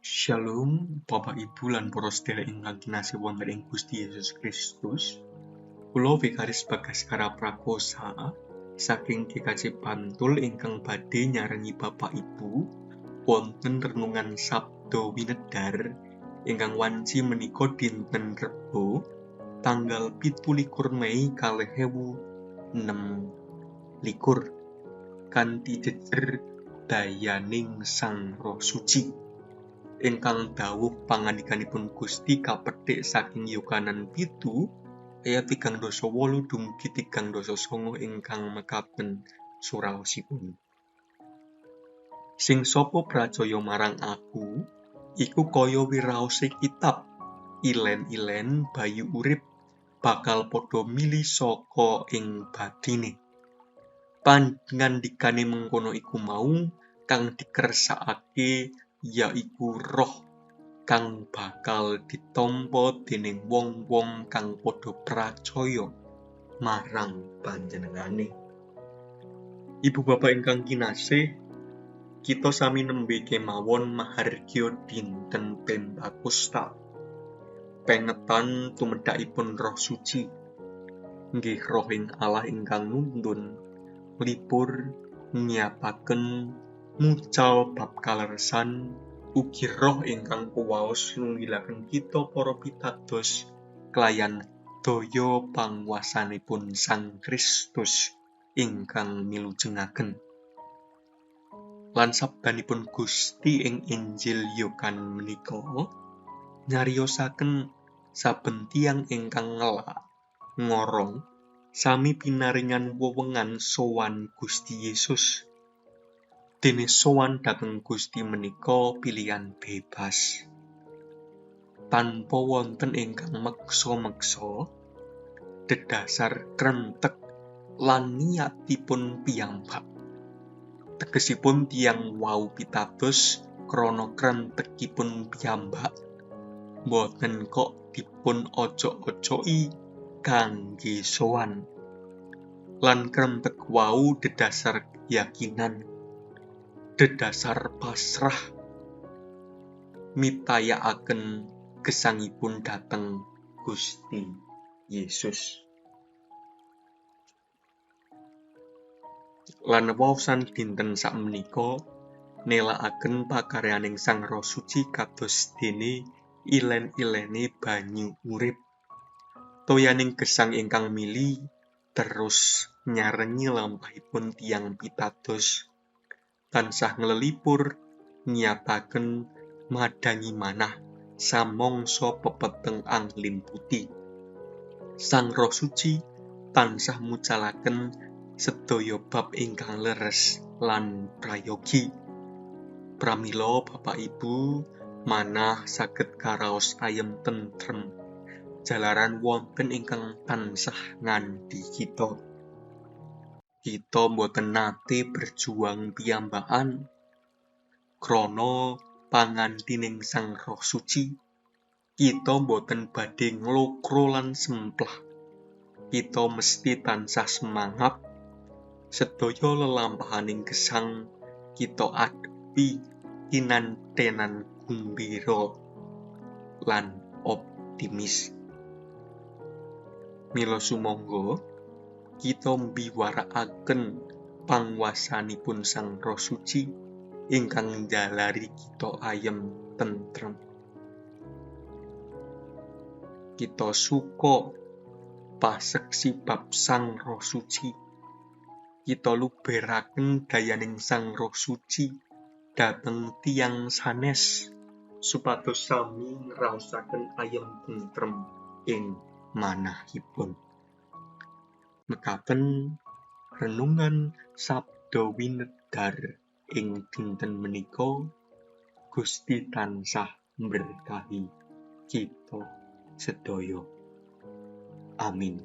Shalom, Bapak Ibu lan para sedherek ingkang kinasih wonten ing Gusti Yesus Kristus. Kula Vikaris Bagaskara Prakosa saking GKJ Bantul ingkang badhe nyarengi Bapak Ibu wonten renungan Sabda Winedhar ingkang wanci menika dinten Rebo tanggal 17 Mei 2026 kanthi jejer dayaning Sang Roh Suci. Ingkang dawuh pangandikanipun Gusti kapethik saking Yohanes 7 ayat 38 dumugi 39 ingkang mekaten suraosipun. Sing sapa pracaya marang aku iku kaya wiraosé kitab ilen-ilen bayu urip bakal padha mili saka ing batine. Pangandikane mengkono iku mau kang dikersakake yaiku roh kang bakal ditampa dening wong-wong kang padha pracaya marang panjenengane. Ibu bapak ingkang kinasih, kita sami nembe kemawon mahargya dinten Pentakosta. Pengetan tumedhakipun Roh Suci. Nggih Roh ing Allah ingkang nuntun lipur nyiapaken mucal bab kaleresan ugi roh ingkang kuwaos nunggilaken kita para pitados kelayan daya panguwasanipun Sang Kristus ingkang milujengaken. Lan sabdanipun Gusti ing Injil Yohanes menika nyariosaken saben tiyang ingkang ngelak ngorong sami pinaringan wewengan sowan Gusti Yesus. Dene sowan dhateng Gusti menika pilihan bebas. Tanpa wonten ingkang meksa-meksa, dedasar krentek lan niatipun piyambak. Tegesipun tiyang wau pitados krana krentekipun piyambak, boten kok dipun ojok-ojoki kangge sowan. Lan krentek wau dedasar keyakinan, dedasar pasrah mitayakaken gesangipun dhateng Gusti Yesus. Lan waosan dinten sakmenika nelakaken pakaryaning Sang Roh Suci kados dene ilen-ilene banyu urip. Toyaning gesang ingkang mili terus nyarengi lampahipun tiyang pitados tansah nglelipur nyataken madangi manah samangsa pepeteng anglin putih. Sang Roh Suci tansah mucalaken sedaya bab ingkang leres lan prayogi. Pramila Bapak Ibu manah saged karaos ayem tentrem jalaran wonten ingkang tansah ngandhi kita. Kita mboten nate berjuang piyambakan krana pangantining Sang Roh Suci. Kita mboten badhe nglokro lan semplah. Kita mesti tansah semangat. Sedaya lelampahaning gesang kita adepi kinantenan gumbira lan optimis. Mila sumangga kita mbiwarakaken panguwasanipun Sang Roh Suci ingkang njalari kita ayem tentrem. Kita suka paseksi bab Sang Roh Suci. Kita luberaken dayaning Sang Roh Suci dhateng tiyang sanes supados sami ngraosaken ayem tentrem ing manahipun. Mekaten renungan Sabda Winedhar ing dinten menika. Gusti tansah mberkahi kita sedaya. Amin.